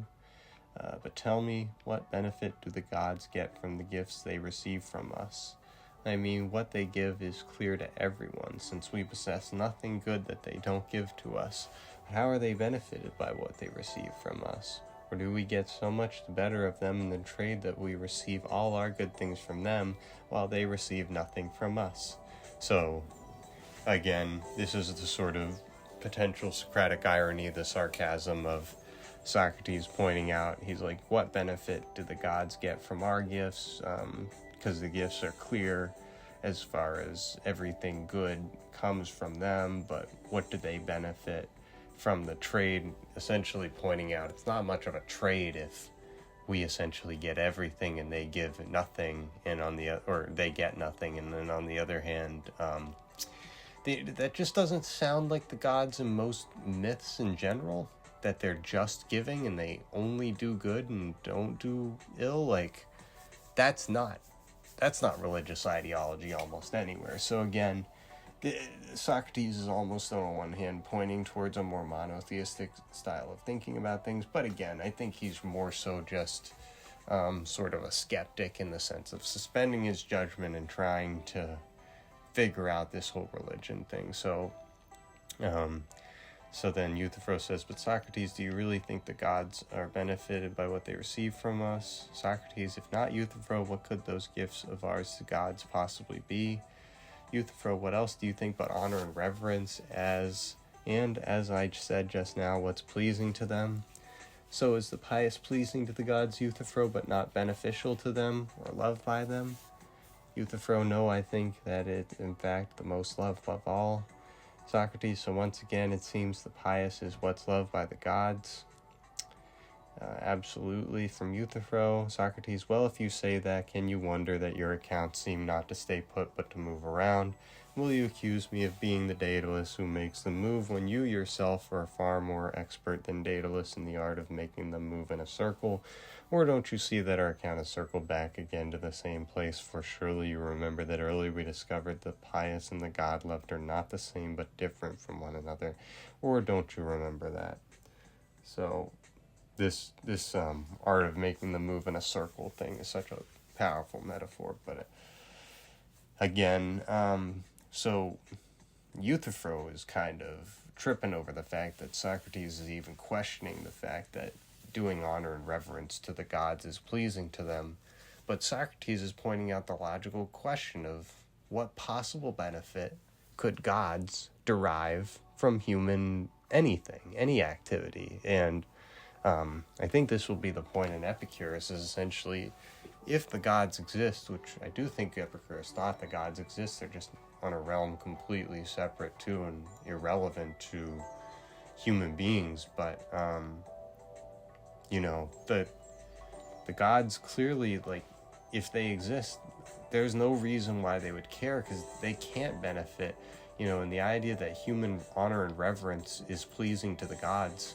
[SPEAKER 1] But tell me, what benefit do the gods get from the gifts they receive from us? I mean, what they give is clear to everyone, since we possess nothing good that they don't give to us. But how are they benefited by what they receive from us? Or do we get so much the better of them in the trade that we receive all our good things from them, while they receive nothing from us? So, again, this is the sort of potential Socratic irony, the sarcasm of Socrates pointing out, he's like, what benefit do the gods get from our gifts? Because the gifts are clear as far as everything good comes from them, but what do they benefit from the trade? Essentially pointing out it's not much of a trade if we essentially get everything and they give nothing, and they get nothing, and then on the other hand, that just doesn't sound like the gods in most myths in general, that they're just giving and they only do good and don't do ill. Like, that's not religious ideology almost anywhere. So again, Socrates is almost on one hand pointing towards a more monotheistic style of thinking about things, but again, I think he's more so just sort of a skeptic in the sense of suspending his judgment and trying to figure out this whole religion thing. So then Euthyphro says, but Socrates, do you really think the gods are benefited by what they receive from us? Socrates, if not Euthyphro, what could those gifts of ours to gods possibly be? Euthyphro, what else do you think but honor and reverence, as I said just now, what's pleasing to them? So is the pious pleasing to the gods, Euthyphro, but not beneficial to them or loved by them? Euthyphro, no, I think that it, in fact, the most loved of all. Socrates, so once again, it seems the pious is what's loved by the gods. Absolutely, from Euthyphro. Socrates, well, if you say that, can you wonder that your accounts seem not to stay put but to move around? Will you accuse me of being the Daedalus who makes them move when you yourself are far more expert than Daedalus in the art of making them move in a circle? Or don't you see that our account has circled back again to the same place? For surely you remember that earlier we discovered the pious and the god-loved are not the same but different from one another. Or don't you remember that? So this art of making them move in a circle thing is such a powerful metaphor. But again, so Euthyphro is kind of tripping over the fact that Socrates is even questioning the fact that doing honor and reverence to the gods is pleasing to them. But Socrates is pointing out the logical question of what possible benefit could gods derive from human anything, any activity. And I think this will be the point in Epicurus, is essentially, if the gods exist, which I do think Epicurus thought the gods exist, they're just on a realm completely separate to and irrelevant to human beings, but the gods clearly, like, if they exist, there's no reason why they would care, because they can't benefit, and the idea that human honor and reverence is pleasing to the gods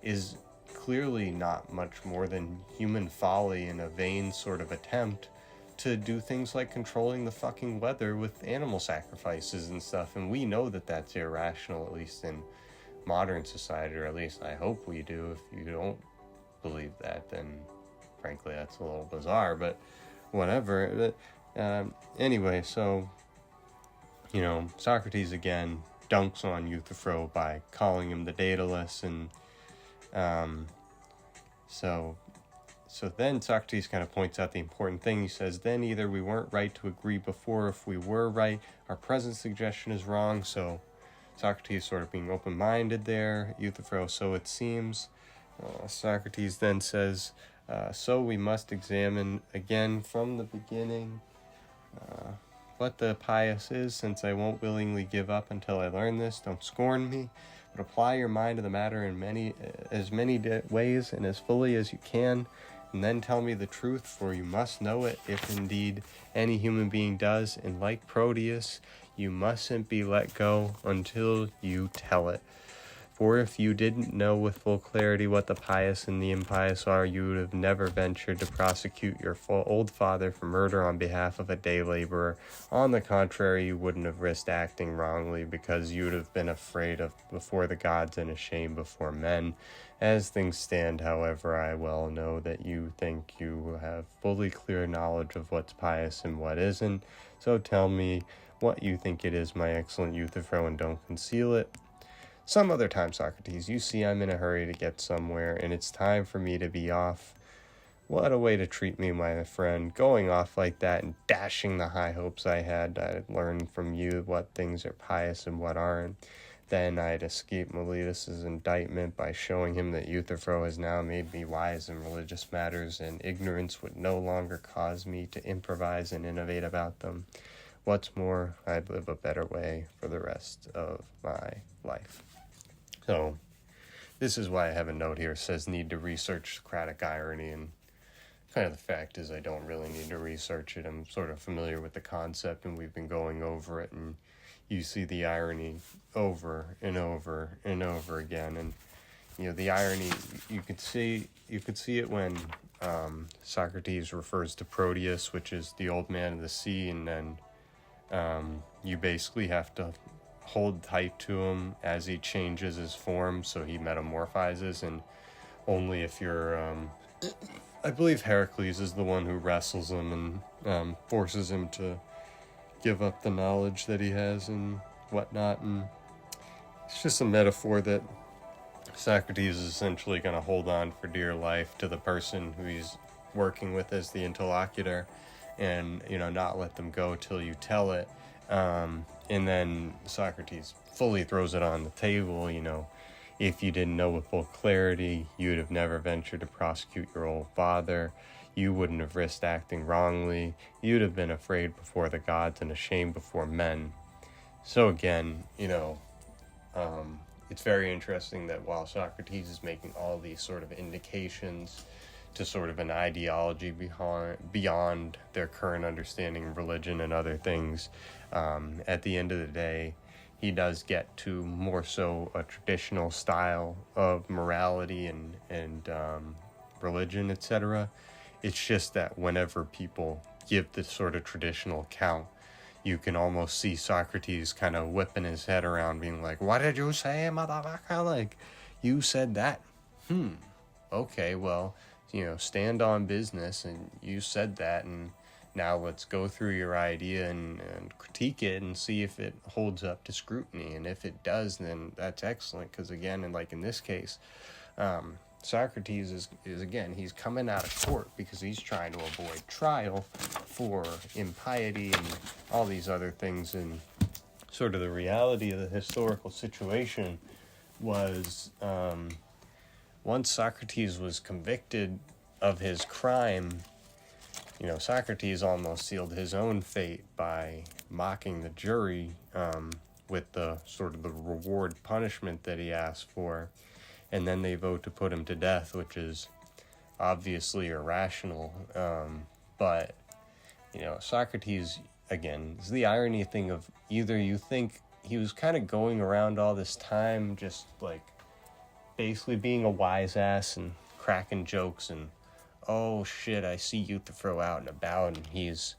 [SPEAKER 1] is clearly not much more than human folly in a vain sort of attempt to do things like controlling the fucking weather with animal sacrifices and stuff. And we know that that's irrational, at least in modern society, or at least I hope we do. If you don't believe that, then frankly that's a little bizarre, but whatever. Anyway, so Socrates again dunks on Euthyphro by calling him the Daedalus, and so then Socrates kind of points out the important thing. He says, then either we weren't right to agree before, if we were right, our present suggestion is wrong. So Socrates sort of being open-minded there. Euthyphro, so it seems. Socrates then says, so we must examine again from the beginning what the pious is, since I won't willingly give up until I learn this. Don't scorn me, but apply your mind to the matter in as many ways and as fully as you can, and then tell me the truth, for you must know it, if indeed any human being does, and like Proteus, you mustn't be let go until you tell it. For if you didn't know with full clarity what the pious and the impious are, you would have never ventured to prosecute your old father for murder on behalf of a day laborer. On the contrary, you wouldn't have risked acting wrongly, because you would have been afraid of before the gods and ashamed before men. As things stand, however, I well know that you think you have fully clear knowledge of what's pious and what isn't. So tell me what you think it is, my excellent Euthyphro, and don't conceal it. Some other time, Socrates. You see I'm in a hurry to get somewhere, and it's time for me to be off. what a way to treat me, my friend, going off like that and dashing the high hopes I had. I'd learned from you what things are pious and what aren't. Then I'd escape Miletus's indictment by showing him that Euthyphro has now made me wise in religious matters, and ignorance would no longer cause me to improvise and innovate about them. What's more, I'd live a better way for the rest of my life. So, this is why I have a note here that says need to research Socratic irony, and kind of the fact is I don't really need to research it. I'm sort of familiar with the concept, and we've been going over it, and you see the irony over and over and over again. And the irony, you could see it when Socrates refers to Proteus, which is the old man of the sea, and then you basically have to hold tight to him as he changes his form, so he metamorphizes, and only if you're I believe Heracles is the one who wrestles him and forces him to give up the knowledge that he has and whatnot. And it's just a metaphor that Socrates is essentially going to hold on for dear life to the person who he's working with as the interlocutor, and not let them go till you tell it. And then Socrates fully throws it on the table. If you didn't know with full clarity, you'd have never ventured to prosecute your old father. You wouldn't have risked acting wrongly. You'd have been afraid before the gods and ashamed before men. So again, it's very interesting that while Socrates is making all these sort of indications to sort of an ideology beyond their current understanding of religion and other things, at the end of the day, he does get to more so a traditional style of morality and religion, etc. It's just that whenever people give this sort of traditional account, you can almost see Socrates kind of whipping his head around, being like, "What did you say, motherfucker? Like, you said that? Okay, well, stand on business, and you said that, and now let's go through your idea and critique it and see if it holds up to scrutiny. And if it does, then that's excellent, because again, and like in this case, Socrates is again, he's coming out of court because he's trying to avoid trial for impiety and all these other things. And sort of the reality of the historical situation was, once Socrates was convicted of his crime, Socrates almost sealed his own fate by mocking the jury with the sort of the reward punishment that he asked for. And then they vote to put him to death, which is obviously irrational. But Socrates, again, is the irony thing of either you think he was kind of going around all this time just like basically being a wise ass and cracking jokes and, oh shit, I see Euthyphro out and about, and he's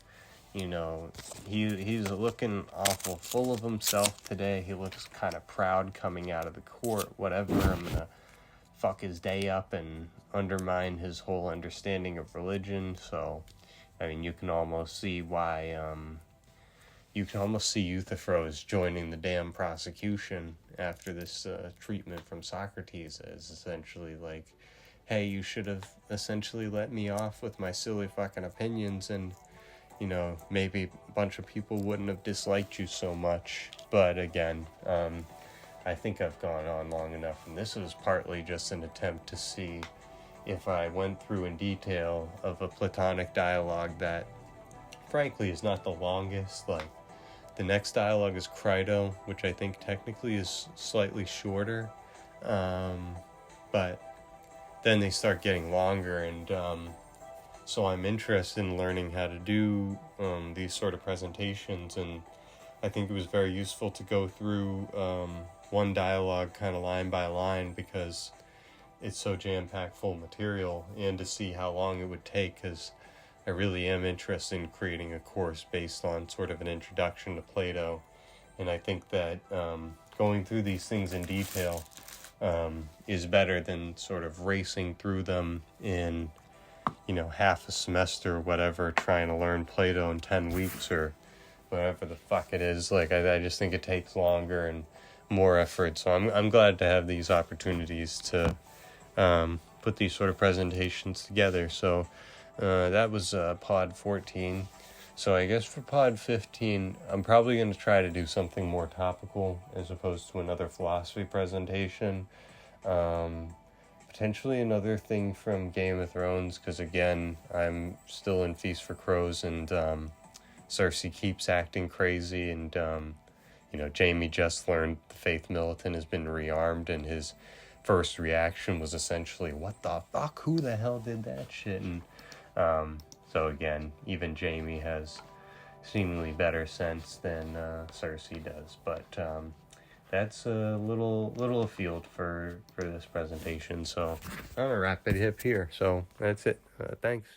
[SPEAKER 1] looking awful full of himself today. He looks kind of proud coming out of the court. Whatever, I'm gonna fuck his day up and undermine his whole understanding of religion. So, you can almost see why, Euthyphro is joining the damn prosecution after this treatment from Socrates, as essentially like, hey, you should have essentially let me off with my silly fucking opinions, and maybe a bunch of people wouldn't have disliked you so much. But again, I think I've gone on long enough, and this was partly just an attempt to see if I went through in detail of a Platonic dialogue that, frankly, is not the longest. Like, the next dialogue is Crito, which I think technically is slightly shorter, but then they start getting longer, and so I'm interested in learning how to do these sort of presentations, and I think it was very useful to go through one dialogue kind of line by line because it's so jam-packed full of material, and to see how long it would take, because I really am interested in creating a course based on sort of an introduction to Plato, and I think that going through these things in detail is better than sort of racing through them in half a semester or whatever, trying to learn Plato in 10 weeks or whatever the fuck it is. Like, I just think it takes longer and more effort. So I'm glad to have these opportunities to put these sort of presentations together. So that was Pod 14. So I guess for Pod 15, I'm probably going to try to do something more topical as opposed to another philosophy presentation. Potentially another thing from Game of Thrones, because again, I'm still in Feast for Crows, and Cersei keeps acting crazy, and Jaime just learned the Faith Militant has been rearmed, and his first reaction was essentially, what the fuck, who the hell did that shit? And so again, even Jaime has seemingly better sense than Cersei does, but that's a little afield for this presentation, so I'm gonna wrap it up here. So that's it. Thanks.